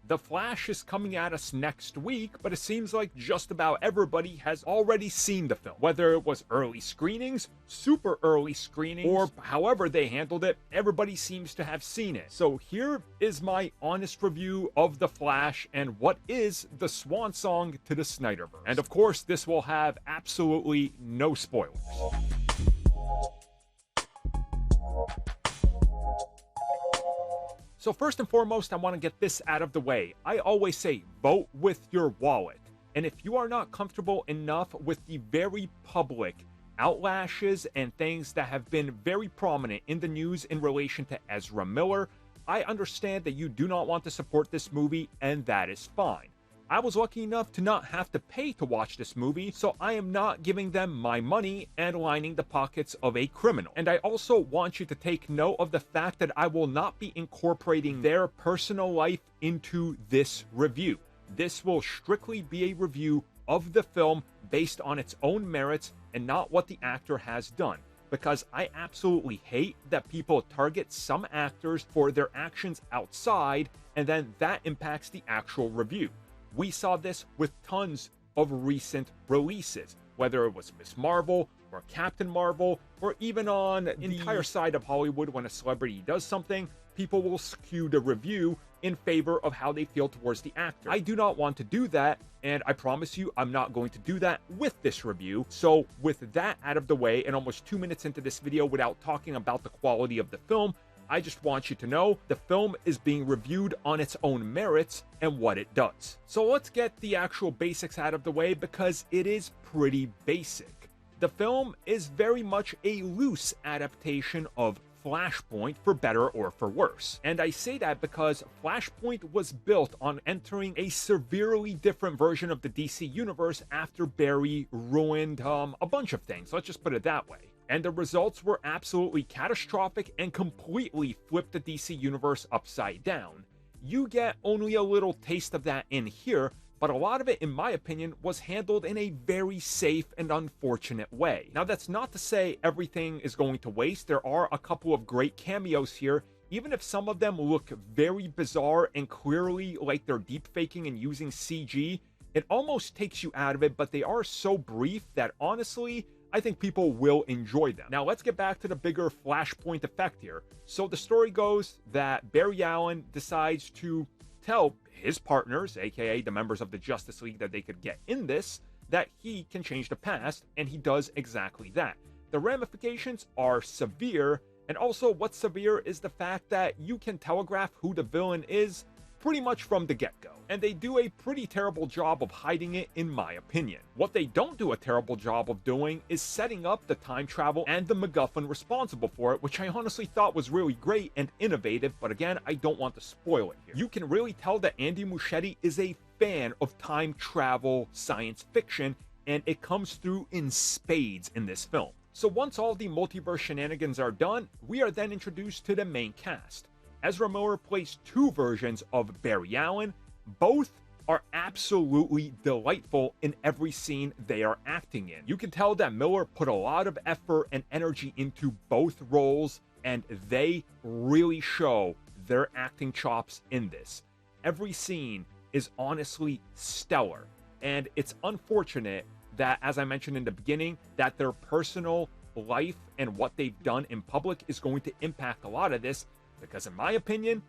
The Flash is coming at us next week, but it seems like just about everybody has already seen the film. Whether it was early screenings, super early screenings, or however they handled it, everybody seems to have seen it. So here is my honest review of The Flash and what is the swan song to the Snyderverse. And of course, this will have absolutely no spoilers. So first and foremost, I want to get this out of the way. I always say, vote with your wallet. And if you are not comfortable enough with the very public outlashes and things that have been very prominent in the news in relation to Ezra Miller, I understand that you do not want to support this movie, and that is fine. I was lucky enough to not have to pay to watch this movie, so I am not giving them my money and lining the pockets of a criminal. And I also want you to take note of the fact that I will not be incorporating their personal life into this review. This will strictly be a review of the film based on its own merits and not what the actor has done. Because I absolutely hate that people target some actors for their actions outside, and then that impacts the actual review. We saw this with tons of recent releases, whether it was Ms. Marvel or Captain Marvel, or even on the entire side of Hollywood. When a celebrity does something, people will skew the review in favor of how they feel towards the actor. I do not want to do that, and I promise you I'm not going to do that with this review. So with that out of the way, and almost 2 minutes into this video without talking about the quality of the film, I just want you to know the film is being reviewed on its own merits and what it does. So let's get the actual basics out of the way, because it is pretty basic. The film is very much a loose adaptation of Flashpoint, for better or for worse. And I say that because Flashpoint was built on entering a severely different version of the DC universe after Barry ruined a bunch of things. Let's just put it that way. And the results were absolutely catastrophic and completely flipped the DC universe upside down. You get only a little taste of that in here, but a lot of it, in my opinion, was handled in a very safe and unfortunate way. Now, that's not to say everything is going to waste. There are a couple of great cameos here, even if some of them look very bizarre and clearly like they're deep faking and using CG. It almost takes you out of it, but they are so brief that honestly, I think people will enjoy them. Now, let's get back to the bigger Flashpoint effect here. So the story goes that Barry Allen decides to tell his partners, aka the members of the Justice League, that they could get in this, that he can change the past, and he does exactly that. The ramifications are severe, and also what's severe is the fact that you can telegraph who the villain is pretty much from the get-go. And they do a pretty terrible job of hiding it, in my opinion. What they don't do a terrible job of doing is setting up the time travel and the MacGuffin responsible for it, which I honestly thought was really great and innovative, but again, I don't want to spoil it here. You can really tell that Andy Muschietti is a fan of time travel science fiction, and it comes through in spades in this film. So once all the multiverse shenanigans are done, we are then introduced to the main cast. Ezra Miller plays two versions of Barry Allen. Both are absolutely delightful in every scene they are acting in. You can tell that Miller put a lot of effort and energy into both roles, and they really show their acting chops in this. Every scene is honestly stellar, and it's unfortunate that, as I mentioned in the beginning, that their personal life and what they've done in public is going to impact a lot of this, because in my opinion,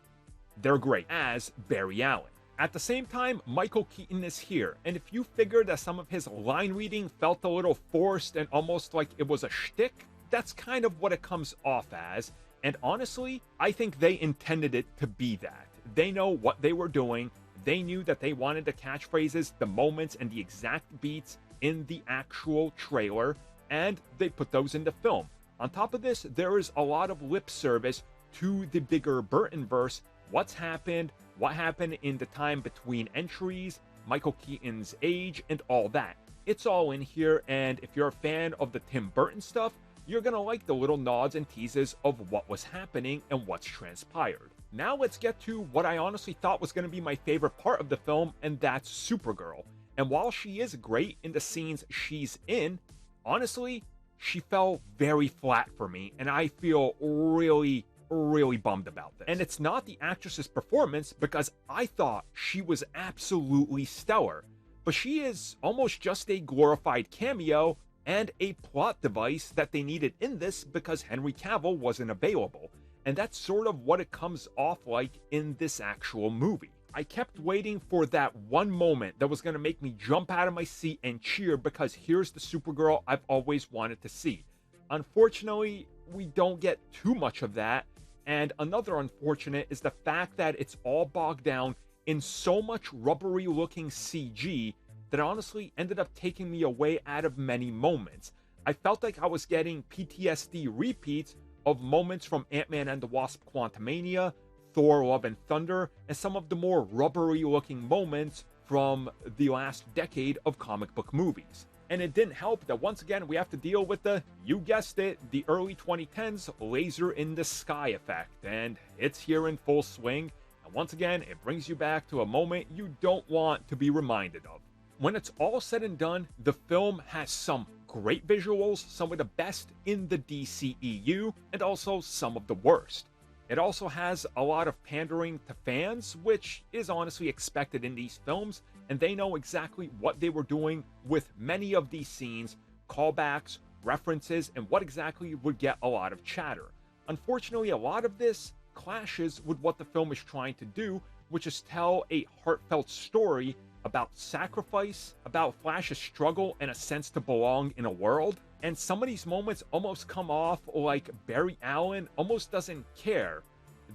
they're great as Barry Allen. At the same time, Michael Keaton is here, and if you figure that some of his line reading felt a little forced and almost like it was a shtick, that's kind of what it comes off as, and honestly, I think they intended it to be that. They know what they were doing, they knew that they wanted the catchphrases, the moments, and the exact beats in the actual trailer, and they put those in the film. On top of this, there is a lot of lip service to the bigger Burtonverse, what's happened, what happened in the time between entries, Michael Keaton's age, and all that. It's all in here, and if you're a fan of the Tim Burton stuff, you're gonna like the little nods and teases of what was happening and what's transpired. Now let's get to what I honestly thought was gonna be my favorite part of the film, and that's Supergirl. And while she is great in the scenes she's in, honestly, she fell very flat for me, and I feel really really bummed about this. And it's not the actress's performance, because I thought she was absolutely stellar, but she is almost just a glorified cameo and a plot device that they needed in this because Henry Cavill wasn't available. And that's sort of what it comes off like in this actual movie. I kept waiting for that one moment that was going to make me jump out of my seat and cheer, because here's the Supergirl I've always wanted to see. Unfortunately, we don't get too much of that, and another unfortunate is the fact that it's all bogged down in so much rubbery looking CG that honestly ended up taking me away out of many moments. I felt like I was getting PTSD repeats of moments from Ant-Man and the Wasp: Quantumania, Thor: Love and Thunder, and some of the more rubbery looking moments from the last decade of comic book movies. And it didn't help that once again we have to deal with the, you guessed it, the early 2010s laser in the sky effect, and it's here in full swing, and once again it brings you back to a moment you don't want to be reminded of. When it's all said and done, the film has some great visuals, some of the best in the DCEU, and also some of the worst. It also has a lot of pandering to fans, which is honestly expected in these films, and they know exactly what they were doing with many of these scenes, callbacks, references, and what exactly would get a lot of chatter. Unfortunately, a lot of this clashes with what the film is trying to do, which is tell a heartfelt story about sacrifice, about Flash's struggle and a sense to belong in a world. And some of these moments almost come off like Barry Allen almost doesn't care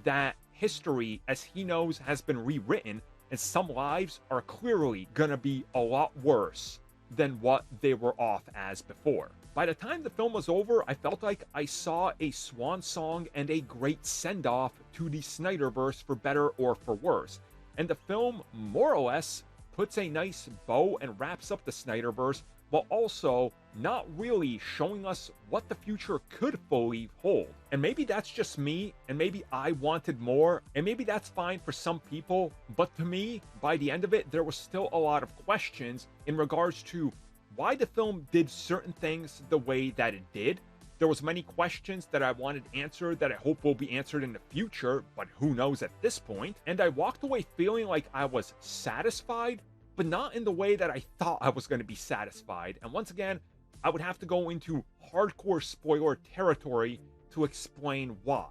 that history, as he knows, has been rewritten, and some lives are clearly gonna be a lot worse than what they were off as before. By the time the film was over, I felt like I saw a swan song and a great send-off to the Snyderverse, for better or for worse. And the film, more or less, puts a nice bow and wraps up the Snyderverse, while also not really showing us what the future could fully hold. And maybe that's just me, and maybe I wanted more, and maybe that's fine for some people, but to me, by the end of it, there was still a lot of questions in regards to why the film did certain things the way that it did. There was many questions that I wanted answered that I hope will be answered in the future, but who knows at this point. And I walked away feeling like I was satisfied, but not in the way that I thought I was going to be satisfied. And once again, I would have to go into hardcore spoiler territory to explain why.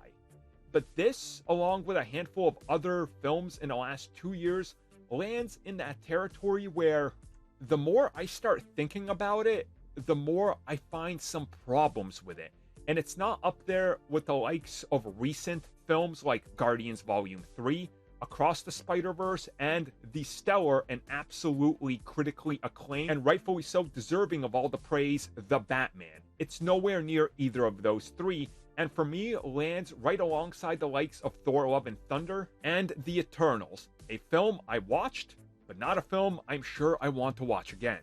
But this, along with a handful of other films in the last 2 years, lands in that territory where the more I start thinking about it, the more I find some problems with it. And it's not up there with the likes of recent films like Guardians Volume 3, Across the Spider-Verse, and the stellar and absolutely critically acclaimed, and rightfully so deserving of all the praise, The Batman. It's nowhere near either of those three, and for me lands right alongside the likes of Thor: Love and Thunder and The Eternals, a film I watched, but not a film I'm sure I want to watch again.